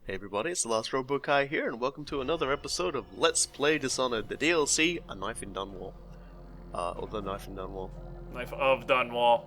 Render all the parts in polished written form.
Hey everybody, it's the Last Robokai here, and welcome to another episode of Let's Play Dishonored, the DLC, A Knife in Dunwall. Or The Knife in Dunwall. Knife of Dunwall.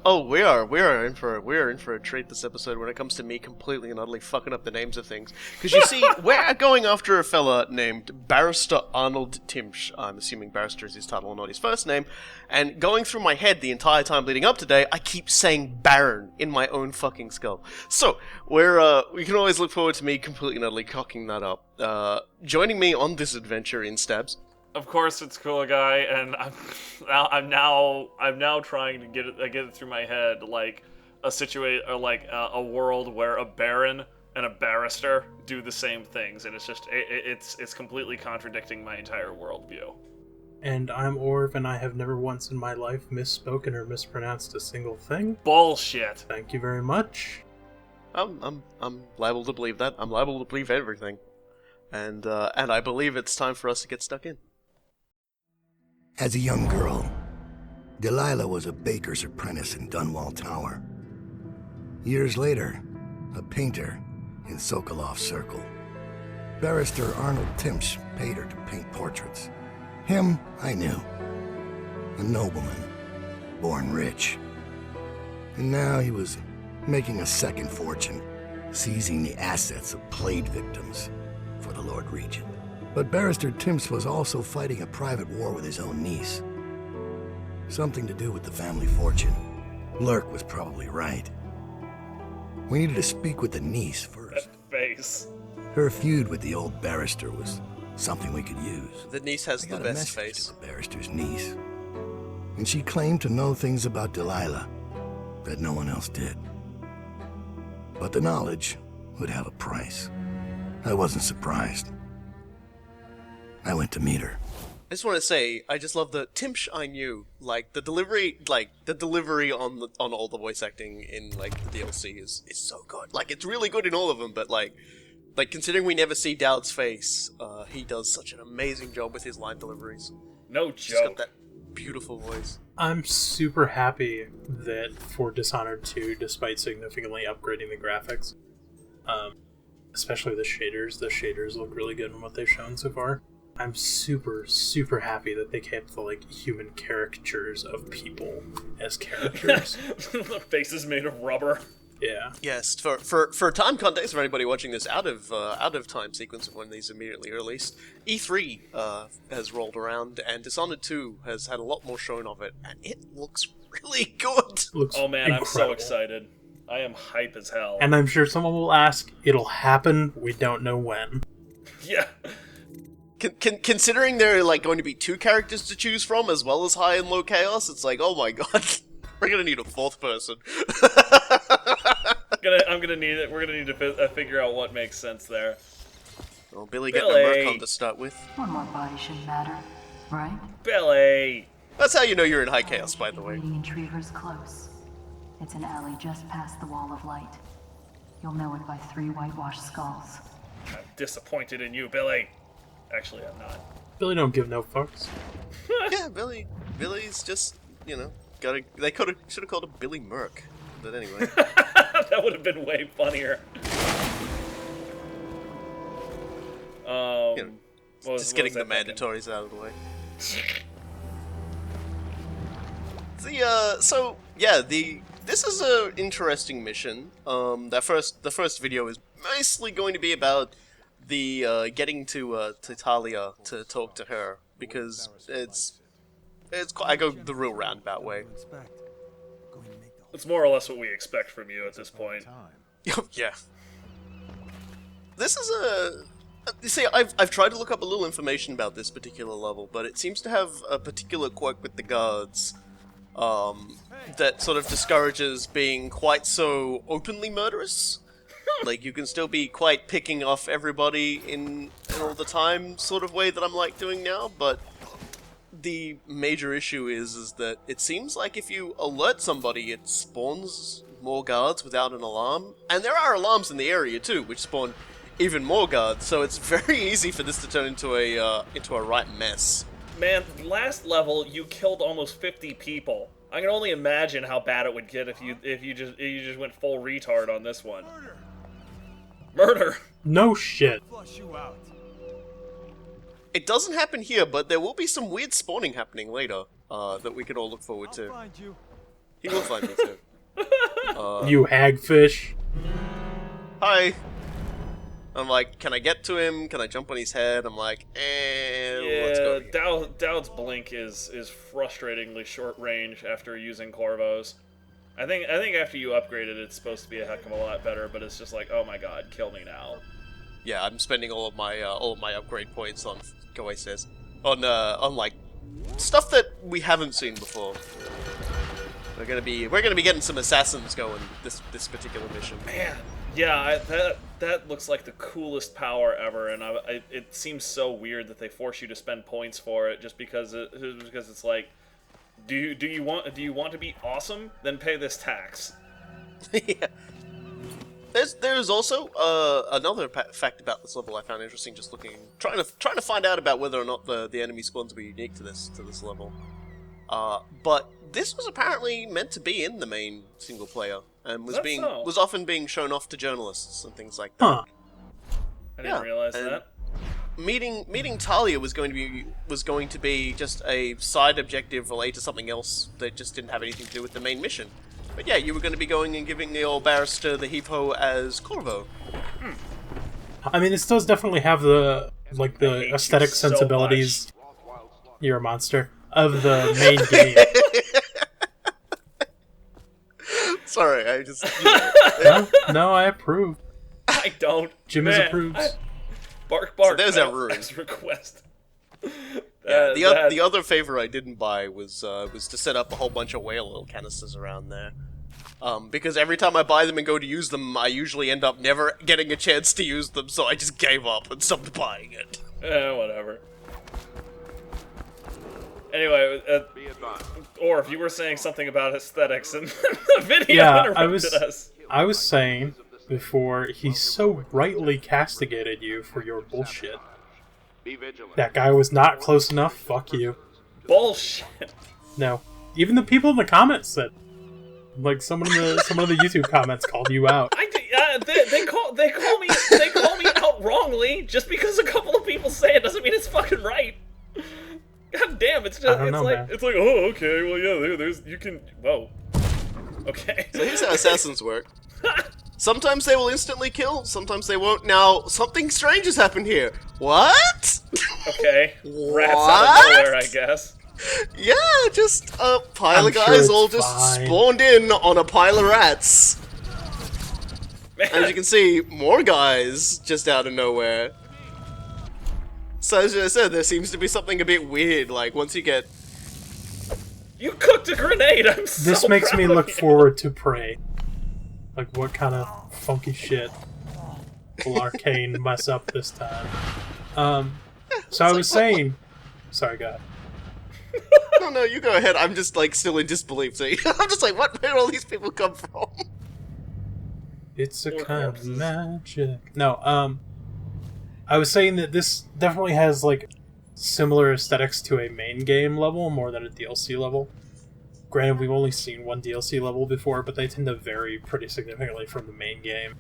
We are in for a treat this episode when it comes to me completely and utterly fucking up the names of things. Because you see, we're going after a fella named Barrister Arnold Timsh. I'm assuming Barrister is his title and not his first name. And going through my head the entire time leading up today, I keep saying Baron in my own fucking skull. So, we can always look forward to me completely and utterly cocking that up. Joining me on this adventure in Stabs. Of course, it's Cool Guy, and I'm now trying to get it through my head like a world where a baron and a barrister do the same things, and it's completely contradicting my entire worldview. And I'm Orv, and I have never once in my life misspoken or mispronounced a single thing. Bullshit. Thank you very much. I'm liable to believe that. I'm liable to believe everything, and I believe it's time for us to get stuck in. As a young girl, Delilah was a baker's apprentice in Dunwall Tower. Years later, a painter in Sokolov Circle. Barrister Arnold Timsh paid her to paint portraits. Him, I knew. A nobleman, born rich. And now he was making a second fortune, seizing the assets of plague victims for the Lord Regent. But Barrister Timsh was also fighting a private war with his own niece. Something to do with the family fortune. Lurk was probably right. We needed to speak with the niece first. That face. Her feud with the old barrister was something we could use. The niece has I the got a best message face. to the barrister's niece. And she claimed to know things about Delilah that no one else did. But the knowledge would have a price. I wasn't surprised. I went to meet her. I just want to say, I just love the Timsh I knew. Like the delivery on all the voice acting in like the DLC is so good. Like it's really good in all of them, but like considering we never see Daud's face, he does such an amazing job with his line deliveries. No He's got joke. that beautiful voice. I'm super happy that for Dishonored 2, despite significantly upgrading the graphics, especially the shaders look really good in what they've shown so far. I'm super, super happy that they kept the, human caricatures of people as characters. The face is made of rubber. Yeah. Yes, for time context, for anybody watching this out of time sequence of when these immediately released, E3 has rolled around, and Dishonored 2 has had a lot more shown of it, and it looks really good. Looks Oh man, incredible. I'm so excited. I am hype as hell. And I'm sure someone will ask, it'll happen, we don't know when. Yeah. Considering there are going to be two characters to choose from, as well as high and low chaos, it's like, oh my god, we're gonna need a fourth person. I'm gonna need it. We're gonna need to figure out what makes sense there. Well, Billy getting a merc on to start with. One more body shouldn't matter, right? Billy. That's how you know you're in high chaos, by the way. Reading intriguers close. It's an alley just past the wall of light. You'll know it by 3 whitewashed skulls. I'm disappointed in you, Billy. Actually, I'm not. Billy don't give no fucks. Yeah, Billy's just, they should have called him Billy Merc. But anyway. That would have been way funnier. Just getting the mandatories out of the way. This is a interesting mission. The first video is mostly going to be about the getting to Thalia to talk to her, because I go the real roundabout way. It's more or less what we expect from you at this point. Yeah. This is you see, I've tried to look up a little information about this particular level, but it seems to have a particular quirk with the guards that sort of discourages being quite so openly murderous. Like, you can still be quite picking off everybody in all the time sort of way that I'm doing now, but the major issue is that it seems like if you alert somebody, it spawns more guards without an alarm. And there are alarms in the area too, which spawn even more guards, so it's very easy for this to turn into a right mess. Man, last level you killed almost 50 people. I can only imagine how bad it would get if you just went full retard on this one. Murder! No shit. Flush you out. It doesn't happen here, but there will be some weird spawning happening later that we can all look forward I'll to. find you. He will find me too. You hagfish. Hi. I'm like, can I get to him? Can I jump on his head? I'm like, let's go. Yeah, Daud's blink is frustratingly short range after using Corvos. I think after you upgrade it, it's supposed to be a heck of a lot better, but it's just like, oh my god, kill me now. Yeah, I'm spending all of my upgrade points on on like stuff that we haven't seen before. We're gonna be getting some assassins going this particular mission. Man, yeah, that looks like the coolest power ever, and it seems so weird that they force you to spend points for it just because it's like, do you want to be awesome? Then pay this tax. Yeah. There's also another fact about this level I found interesting. Just trying to find out about whether or not the enemy spawns were unique to this level. But this was apparently meant to be in the main single player and was often being shown off to journalists and things like that. Huh. I didn't realize and that. Meeting Thalia was going to be just a side objective related to something else that just didn't have anything to do with the main mission. But yeah, you were going to be going and giving the old barrister the heave-ho as Corvo. I mean, this does definitely have the aesthetic so sensibilities. You're a monster of the main game. Sorry, I just. No, I approve. I don't. Jim approves. Bark. So there's that rune. As request. The other favor I didn't buy was to set up a whole bunch of whale oil canisters around there. Because every time I buy them and go to use them, I usually end up never getting a chance to use them, so I just gave up and stopped buying it. Whatever. Anyway, or if you were saying something about aesthetics in the video, interrupted us. I was saying before, he so rightly castigated you for your bullshit. That guy was not close enough. Fuck you. Bullshit. No, even the people in the comments said, like some of the YouTube comments called you out. They call me out wrongly. Just because a couple of people say it doesn't mean it's fucking right. God damn, it's like, oh, okay, well, yeah, there's you can. Whoa. Okay. So here's how assassins work. Sometimes they will instantly kill, sometimes they won't. Now, something strange has happened here. What? Okay. Rats out of nowhere, I guess. Yeah, just a pile of guys all just spawned in on a pile of rats. Man. As you can see, more guys just out of nowhere. So as I said, there seems to be something a bit weird, like once you get... You cooked a grenade, I'm so This makes me proud look of you. forward to Prey. Like, what kind of funky shit will Arcane mess up this time? So I was saying... Sorry, go ahead. No, you go ahead. I'm just, like, still in disbelief. So I'm just like, where did all these people come from? It's a Or kind corpses. of magic. No, I was saying that this definitely has, like, similar aesthetics to a main game level more than a DLC level. Granted, we've only seen one DLC level before, but they tend to vary pretty significantly from the main game.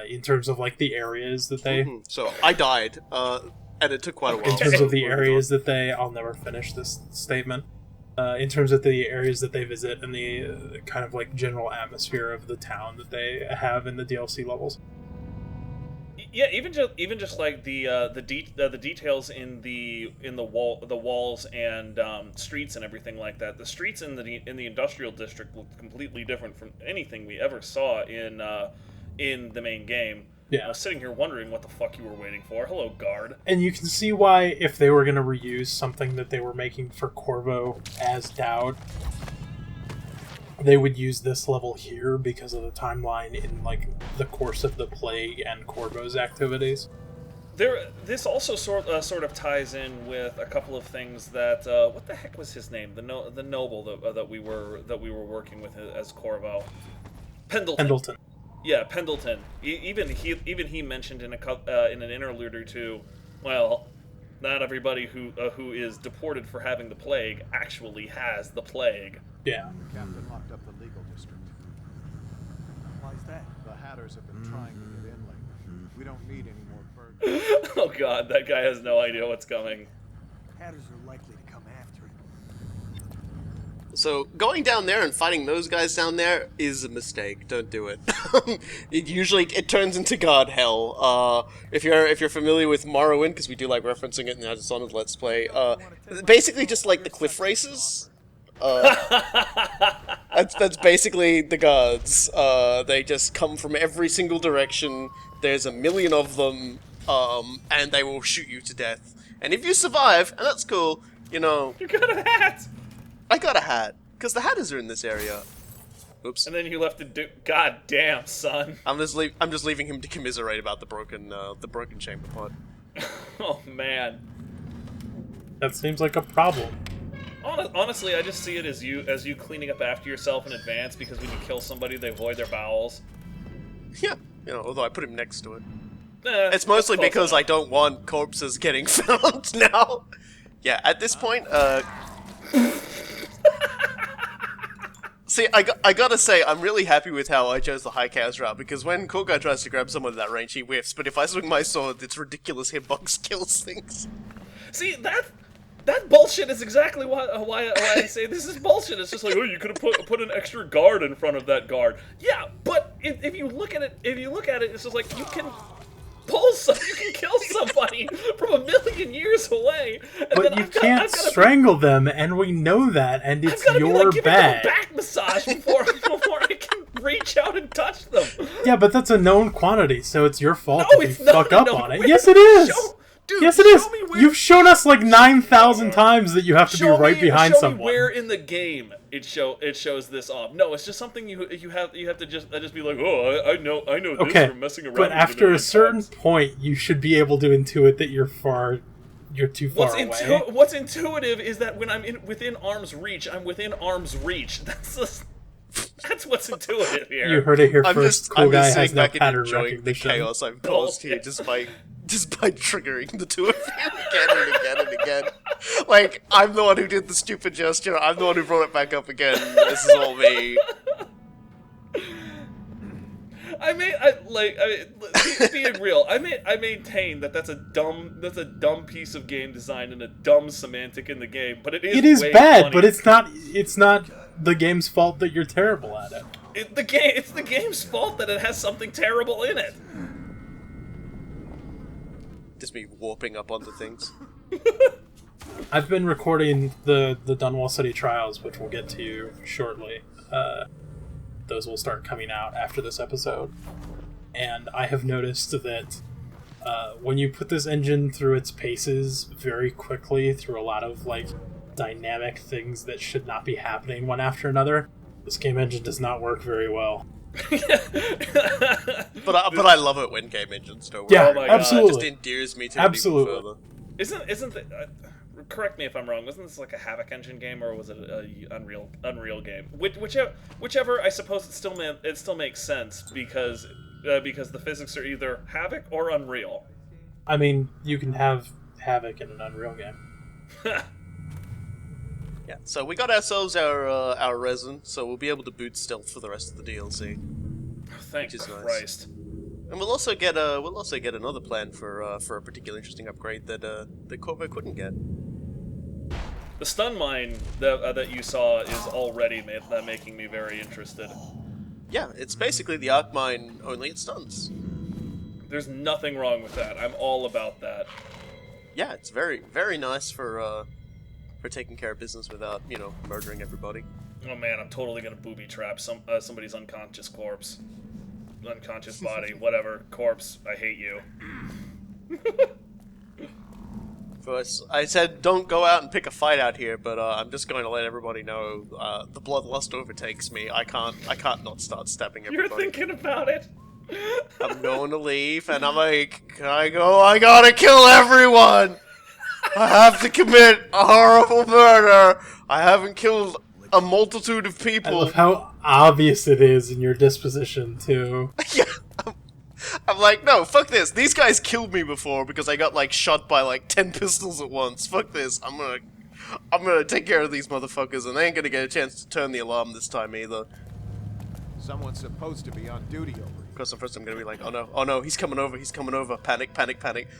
In terms of, like, the areas that they... So, I died, and it took quite a while. In terms of the areas that they... I'll never finish this statement. In terms of the areas that they visit and the kind of, like, general atmosphere of the town that they have in the DLC levels. Yeah, even just like the details in the walls and streets and everything like that. The streets in the industrial district look completely different from anything we ever saw in the main game. Yeah. I was sitting here wondering what the fuck you were waiting for. Hello, guard. And you can see why, if they were going to reuse something that they were making for Corvo as Daud, they would use this level here because of the timeline in, like, the course of the Plague and Corvo's activities. This also sort of ties in with a couple of things that what the heck was his name? The noble that we were working with as Corvo, Pendleton. Yeah, Pendleton. Even he mentioned in in an interlude or two. Well, not everybody who is deported for having the plague actually has the plague. Yeah. The captain locked up the legal district. Why is that? The Hatters have been trying to get in lately. don't need any more burgers. Oh god, that guy has no idea what's coming. Hatters are likely to come after him. So going down there and fighting those guys down there is a mistake. Don't do it. It turns into god hell. If you're familiar with Morrowind, because we do like referencing it in our Dishonored Let's Play, basically just like the cliff races. That's basically the guards. They just come from every single direction. There's a million of them, and they will shoot you to death. And if you survive, and that's cool, you know. You got a hat. I got a hat because the hatters are in this area. Oops. And then you left to God damn, son. I'm just leaving him to commiserate about the broken chamber pot. Oh man. That seems like a problem. Honestly, I just see it as you cleaning up after yourself in advance, because when you kill somebody, they void their bowels. Yeah, although I put him next to it. It's mostly because I don't want corpses getting found now. Yeah, at this point, see, I gotta say, I'm really happy with how I chose the high chaos route, because when Cool Guy tries to grab someone at that range, he whiffs, but if I swing my sword, its ridiculous hitbox kills things. See, that bullshit is exactly why I say this is bullshit. It's just like, oh, you could have put an extra guard in front of that guard. Yeah, but if you look at it, it's just like you can you can kill somebody from a million years away. And but then you can't strangle them, and we know that, and it's your bag. Give them a back massage before I can reach out and touch them. Yeah, but that's a known quantity, so it's your fault No, if it's you not fuck up known. on it. Yes, it is! Dude, yes, it is! show me where- You've shown us like 9,000 times that you have to be right behind show someone. Me where in the game it shows this off. No, it's just something you have to just be like, oh, I know this Okay, from messing around. but with after it a certain times. point, you should be able to intuit that you're too far away. What's intuitive is that when I'm within arm's reach, I'm within arm's reach. That's what's intuitive here. You heard it here first. I'm Guy just has sitting no back and pattern enjoying the recognition. chaos I've caused here just by triggering the two of you again and again and again. Like, I'm the one who did the stupid gesture, I'm the one who brought it back up again, this is all me. Being real, I maintain that's a dumb piece of game design and a dumb semantic in the game, but it is way bad, funny. but it's not the game's fault that you're terrible at it. It's the game's fault that it has something terrible in it. Just me warping up onto things. I've been recording the Dunwall City Trials, which we'll get to shortly. Those will start coming out after this episode. And I have noticed that when you put this engine through its paces very quickly, through a lot of like dynamic things that should not be happening one after another, this game engine does not work very well. But I love it when game engines don't work. Yeah, Oh my God. absolutely. It just endears me to it even further. Isn't the correct me if I'm wrong. Wasn't this like a Havoc engine game, or was it a Unreal game? Whichever, I suppose it still makes sense because the physics are either Havoc or Unreal. I mean, you can have Havoc in an Unreal game. Yeah, so we got ourselves our resin, so we'll be able to boot stealth for the rest of the DLC. Thank Which is nice. Christ. And we'll also get another plan for a particular interesting upgrade that Corvo couldn't get. The stun mine that you saw is already making me very interested. Yeah, it's basically the arc mine, only it stuns. There's nothing wrong with that. I'm all about that. Yeah, it's very, very nice for taking care of business without, murdering everybody. Oh man, I'm totally gonna booby trap somebody's unconscious corpse. Unconscious body, whatever. Corpse, I hate you. First, I said don't go out and pick a fight out here, but I'm just going to let everybody know the bloodlust overtakes me. I can't not start stabbing everybody. You're thinking about it? I'm going to leave, and I'm like, can I go? I gotta kill everyone! I have to commit a horrible murder! I haven't killed a multitude of I people. love how obvious it is in your disposition, too. Yeah, I'm like, no, fuck this. These guys killed me before because I got, shot by, 10 pistols at once. Fuck this. I'm gonna take care of these motherfuckers, and they ain't gonna get a chance to turn the alarm this time either. Someone's supposed to be on duty over here. course, at first I'm gonna be like, oh no, he's coming over, panic.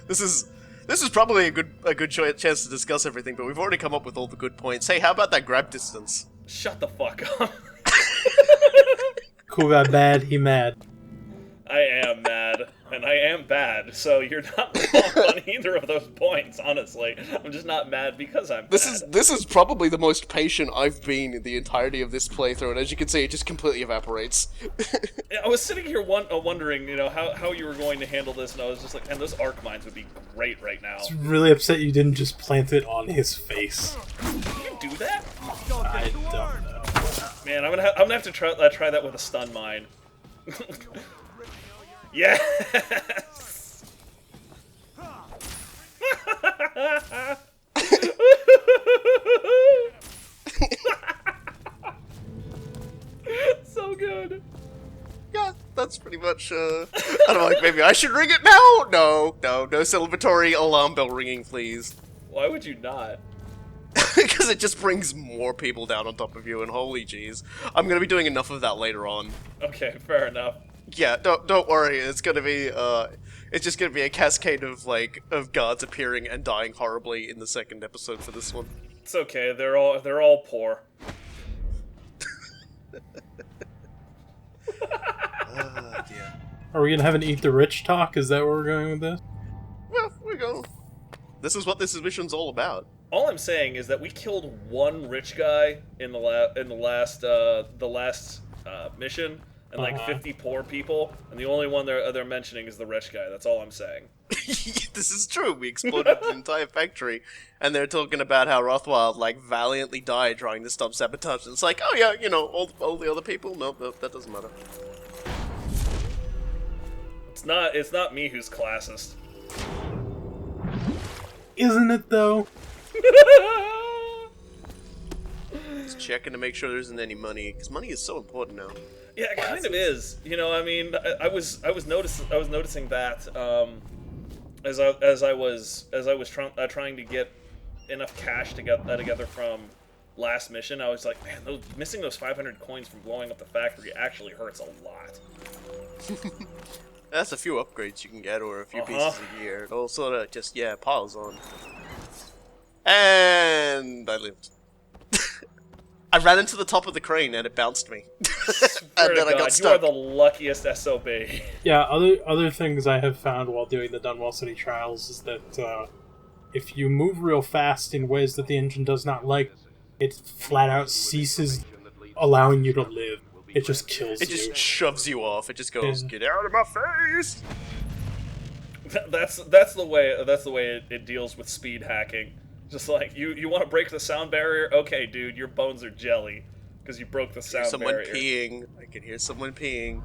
This is probably a good chance to discuss everything, but we've already come up with all the good points. Hey, how about that grab distance? Shut the fuck up. Cool got bad, he mad. I am mad, and I am bad, so you're not wrong on either of those points, honestly. I'm just not mad because I'm This mad. is probably the most patient I've been in the entirety of this playthrough, and as you can see, it just completely evaporates. I was sitting here wondering, how you were going to handle this, and I was just like, man, those arc mines would be great right now. I was really upset you didn't just plant it on his face. Can you do that? I don't know. Man, I'm gonna have to try that with a stun mine. Yes! So good. Yeah, that's pretty much, I don't know, like, maybe I should ring it now? No celebratory alarm bell ringing, please. Why would you not? Because it just brings more people down on top of you, and holy jeez. I'm gonna be doing enough of that later on. Okay, fair enough. Yeah, don't worry, it's gonna be, it's just gonna be a cascade of, of guards appearing and dying horribly in the second episode for this one. It's okay. They're all poor. Dear. Are we gonna have an eat the rich talk? Is that where we're going with this? Well, we go. This is what this mission's all about. All I'm saying is that we killed one rich guy in the last mission, and like 50 poor people, and the only one they're mentioning is the rich guy. That's all I'm saying. This is true. We exploded the entire factory, and they're talking about how Rothwald valiantly died trying to stop sabotage. And it's like, oh yeah, all the other people. Nope, that doesn't matter. It's not me who's classist. Isn't it though? Just checking to make sure there isn't any money, because money is so important now. Yeah, it kind of is. I mean, I was noticing that as I was trying to get enough cash to get that together from last mission. I was like, man, missing those 500 coins from blowing up the factory actually hurts a lot. That's a few upgrades you can get, or a few pieces of gear. It all sort of just, piles on. And I lived. I ran into the top of the crane and it bounced me. And then I got stuck. You are the luckiest SOB. Yeah, other things I have found while doing the Dunwall City trials is that if you move real fast in ways that the engine does not like, it flat out ceases allowing you to live. It just kills you. It just shoves you off. It just goes, get out of my face! That's the way it deals with speed hacking. Just like, you want to break the sound barrier? Okay, dude, your bones are jelly. Because you broke the sound barrier. Peeing. I can hear someone peeing.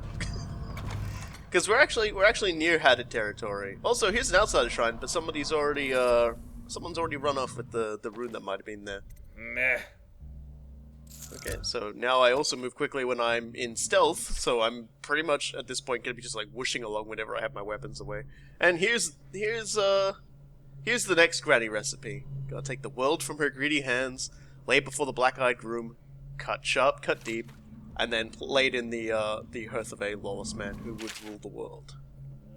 Because we're actually near hatted territory. Also, here's an outsider shrine, but someone's already run off with the rune that might have been there. Meh. Okay, so now I also move quickly when I'm in stealth, so I'm pretty much at this point gonna be just whooshing along whenever I have my weapons away. And here's the next granny recipe. Gotta take the world from her greedy hands, lay it before the black-eyed groom, cut sharp, cut deep, and then laid in the hearth of a lawless man who would rule the world.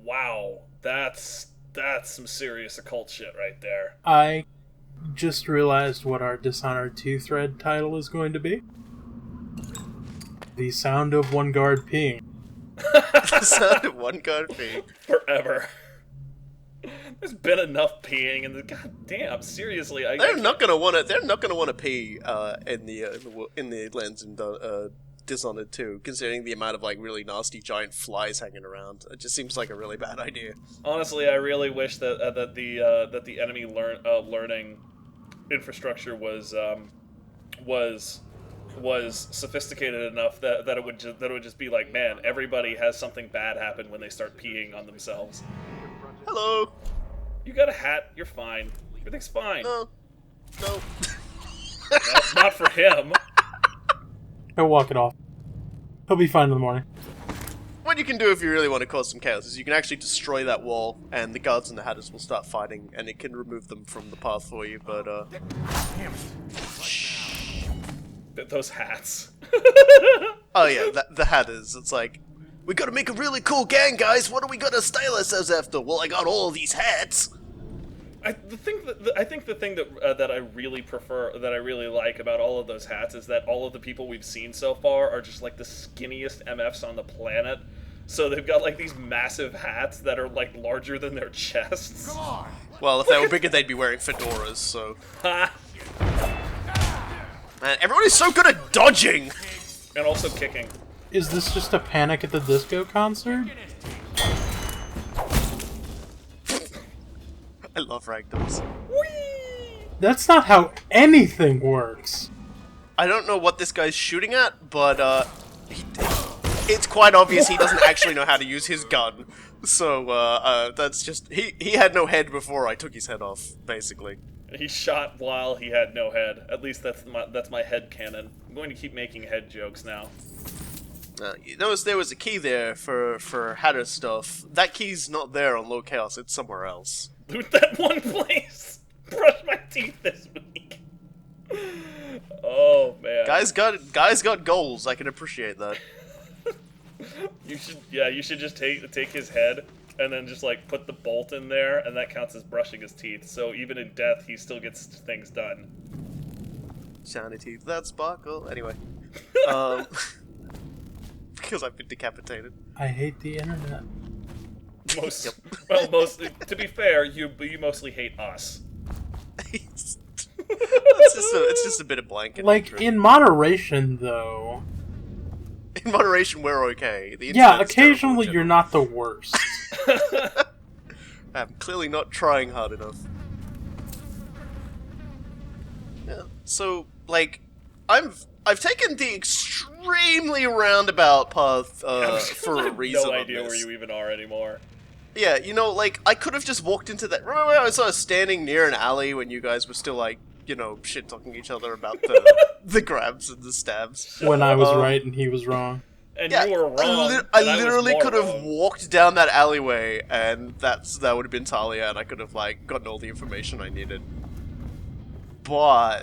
Wow, that's some serious occult shit right there. I just realized what our Dishonored 2 thread title is going to be. The sound of one guard peeing. The sound of one guard peeing. Forever. There's been enough peeing, and goddamn, seriously, they're not gonna want to pee in the lands in Dishonored 2, considering the amount of really nasty giant flies hanging around. It just seems like a really bad idea. Honestly, I really wish that the enemy learning infrastructure was sophisticated enough that it would just be like, man, everybody has something bad happen when they start peeing on themselves. Hello. You got a hat. You're fine. Everything's fine. No. No, not for him. He'll walk it off. He'll be fine in the morning. What you can do if you really want to cause some chaos is you can actually destroy that wall, and the guards and the hatters will start fighting, and it can remove them from the path for you, but, Those hats. Oh yeah, the hatters, it's like, We gotta make a really cool gang, guys. What are we gonna style ourselves after? Well, I got all these hats. I think the thing that I really prefer, that I really like about all of those hats is that all of the people we've seen so far are just like the skinniest MFs on the planet. So they've got like these massive hats that are like larger than their chests. Come on! Well, if they were bigger, they'd be wearing fedoras, so... Man, everyone is so good at dodging! And also kicking. Is this just a Panic at the Disco concert? I love ragdolls. That's not how anything works. I don't know what this guy's shooting at, but, it's quite obvious he doesn't actually know how to use his gun. So, that's just... He had no head before I took his head off, basically. He shot while he had no head. At least that's my head canon. I'm going to keep making head jokes now. You notice there was a key there for Hatter stuff. That key's not there on Low Chaos, it's somewhere else. Loot that one place! Brush my teeth this week. Oh, man. Guys got goals, I can appreciate that. You should just take his head and then just like put the bolt in there, and that counts as brushing his teeth. So even in death, he still gets things done. Shiny teeth that sparkle. Anyway, because I've been decapitated. I hate the internet. To be fair, you mostly hate us. It's just a bit of blanket. Like, hatred. in moderation, though. In moderation, we're okay. The Yeah, internet's occasionally terrible you're in not the worst. general. I'm clearly not trying hard enough. Yeah, so, like, I've taken the extremely roundabout path for a reason. I have no idea where you even are anymore. Yeah, you know, like, I could have just walked into that... Remember when I was sort of standing near an alley when you guys were still, like, you know, shit-talking each other about the grabs and the stabs? When I was right and he was wrong. And Yeah, you were wrong. I and was literally more could have wrong. walked down that alleyway, and that would have been Thalia, and I could have, like, gotten all the information I needed. But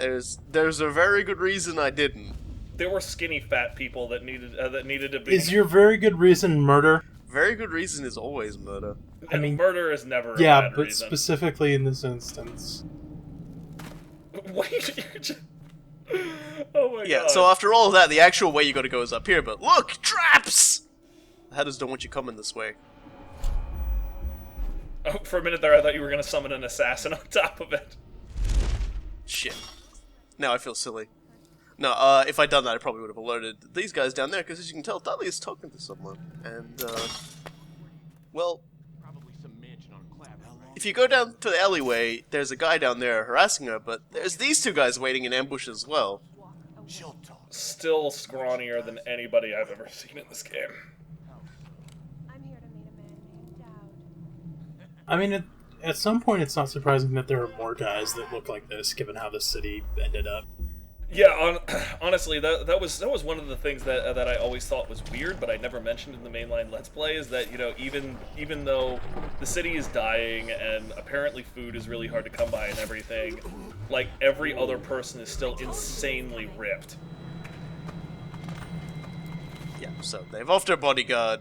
there's a very good reason I didn't. There were skinny fat people that needed to be. Is your very good reason murder? Very good reason is always murder. I mean, murder is never a yeah, bad but reason. specifically in this instance. Wait, you're just... Oh my Yeah, god. so after all of that, the actual way you gotta go is up here, but look! Traps! The Hatters don't want you coming this way. Oh, for a minute there, I thought you were gonna summon an assassin on top of it. Shit. Now I feel silly. No, if I'd done that, I probably would have alerted these guys down there, because as you can tell, Thalia's talking to someone. And, well, if you go down to the alleyway, there's a guy down there harassing her, but there's these two guys waiting in ambush as well. Still scrawnier than anybody I've ever seen in this game. I'm here to meet a man named Daud. I mean, at some point it's not surprising that there are more guys that look like this, given how the city ended up. Yeah, honestly, that was one of the things that I always thought was weird, but I never mentioned in the mainline Let's Play, is that, you know, even though the city is dying and apparently food is really hard to come by and everything, like, every other person is still insanely ripped. Yeah, so they've offed her bodyguard.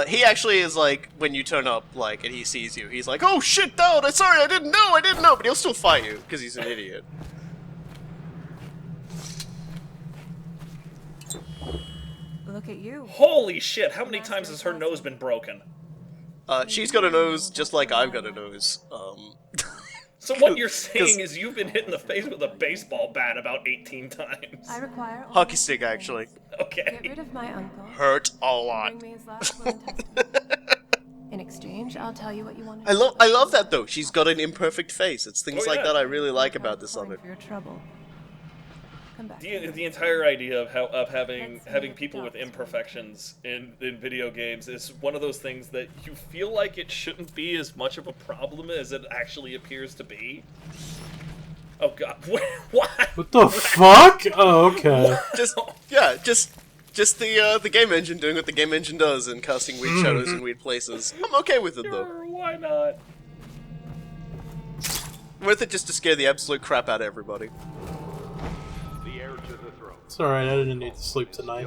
He actually is like, when you turn up, like, and he sees you, he's like, oh shit, Daud, sorry, I didn't know, but he'll still fight you, because he's an idiot. Look at you. Holy shit, how many times has her nose been broken? She's got a nose just like I've got a nose. So what you're saying is you've been hit in the face with a baseball bat about 18 times. I require Hockey stick, actually. Get Okay. rid of my uncle. Hurt a lot. Bring me his last will and testament. In exchange, I'll tell you what you want to I love that though. She's got an imperfect face. It's things Oh, like yeah. that I really like about this of it. For your trouble. Come back. The entire idea of having people with imperfections in video games is one of those things that you feel like it shouldn't be as much of a problem as it actually appears to be. Oh god, what? What the fuck? Oh, okay. Just the game engine doing what the game engine does and casting weird shadows in weird places. I'm okay with it though. Sure, why not? Worth it just to scare the absolute crap out of everybody. It's alright, I didn't need to sleep tonight.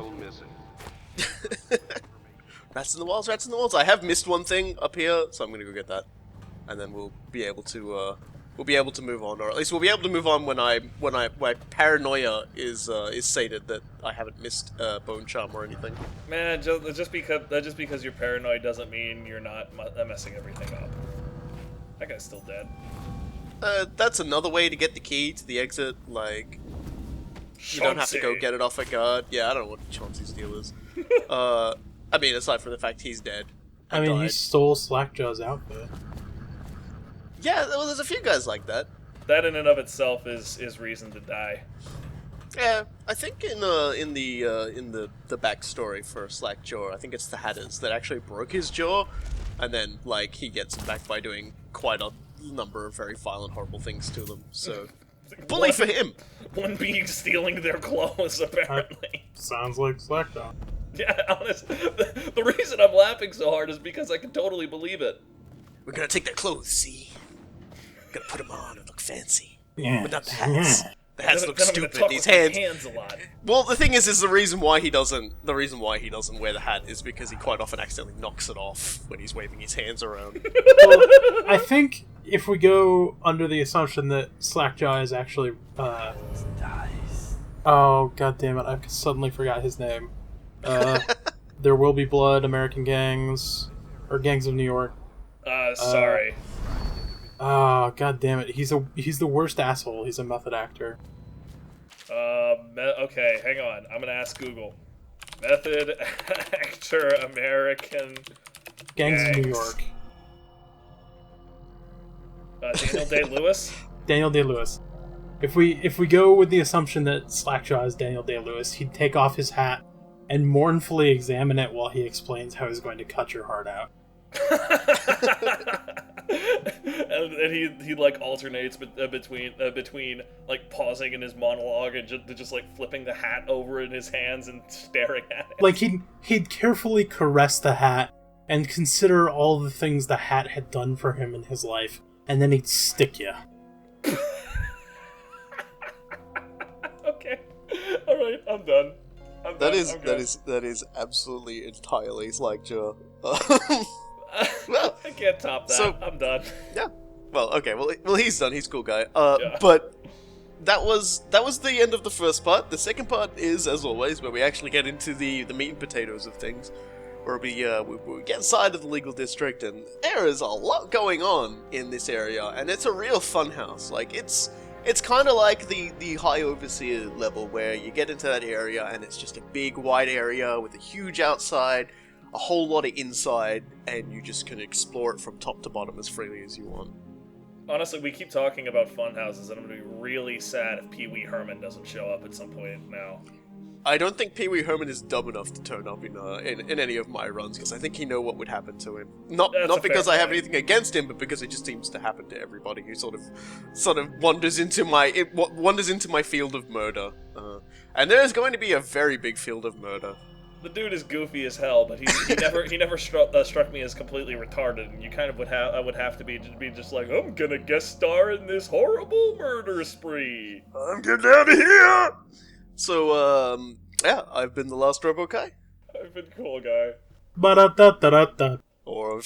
Rats in the walls, rats in the walls. I have missed one thing up here, so I'm gonna go get that, and then we'll be able to move on, or at least we'll be able to move on when my paranoia is sated that I haven't missed bone charm or anything. Man, just because you're paranoid doesn't mean you're not messing everything up. That guy's still dead. That's another way to get the key to the exit. Like, you don't have to go get it off a guard. Yeah, I don't know what Chauncey's deal is. I mean, aside from the fact he's dead. I mean, died. he stole Slackjaw's outfit. Yeah, well, there's a few guys like that. That in and of itself is reason to die. Yeah, I think in the backstory for Slackjaw, I think it's the Hatters that actually broke his jaw, and then like he gets him back by doing quite a number of very violent, horrible things to them. So, bully for him. One being stealing their clothes, apparently. Sounds like Slackjaw. Yeah, honestly, the reason I'm laughing so hard is because I can totally believe it. We're gonna take their clothes, see? We're gonna put them on and look fancy. Yeah. But not the hats. Yeah. The hats Then look I'm gonna stupid. talk These with my hands. a lot. Well, the thing is the reason why he doesn't wear the hat is because he quite often accidentally knocks it off when he's waving his hands around. Well, I think if we go under the assumption that Slackjaw is actually, oh god damn it! I suddenly forgot his name. There Will Be Blood, American Gangs, or Gangs of New York. Sorry. Oh god damn it! He's the worst asshole. He's a method actor. Okay, hang on. I'm gonna ask Google. Method actor, American Gangs of New York. Daniel Day-Lewis? Daniel Day-Lewis. If we go with the assumption that Slackjaw is Daniel Day-Lewis, he'd take off his hat and mournfully examine it while he explains how he's going to cut your heart out. and he like alternates between like pausing in his monologue and just like flipping the hat over in his hands and staring at it. Like he'd carefully caress the hat and consider all the things the hat had done for him in his life, and then he'd stick you. Okay, all right, I'm done. That is absolutely entirely Slackjaw. Well, I can't top that. So, I'm done. Yeah. Well, okay. Well, he's done. He's a cool guy. Yeah. But that was the end of the first part. The second part is, as always, where we actually get into the meat and potatoes of things, where we get inside of the legal district, and there is a lot going on in this area, and it's a real fun house. Like it's kind of like the High Overseer level, where you get into that area, and it's just a big wide area with a huge outside, a whole lot of inside, and you just can explore it from top to bottom as freely as you want. Honestly, we keep talking about fun houses, and I'm gonna be really sad if Pee Wee Herman doesn't show up at some point now. I don't think Pee Wee Herman is dumb enough to turn up in any of my runs, because I think he know what would happen to him. Not because I have anything against him, but because it just seems to happen to everybody who sort of wanders into my field of murder. And there is going to be a very big field of murder. The dude is goofy as hell, but he never struck me as completely retarded, and you kind of would have to be just like, I'm gonna guest star in this horrible murder spree. I'm getting out of here. So yeah, I've been the Last Robo Kai. I've been cool, guy. Ba-da-da-da-da-da. Or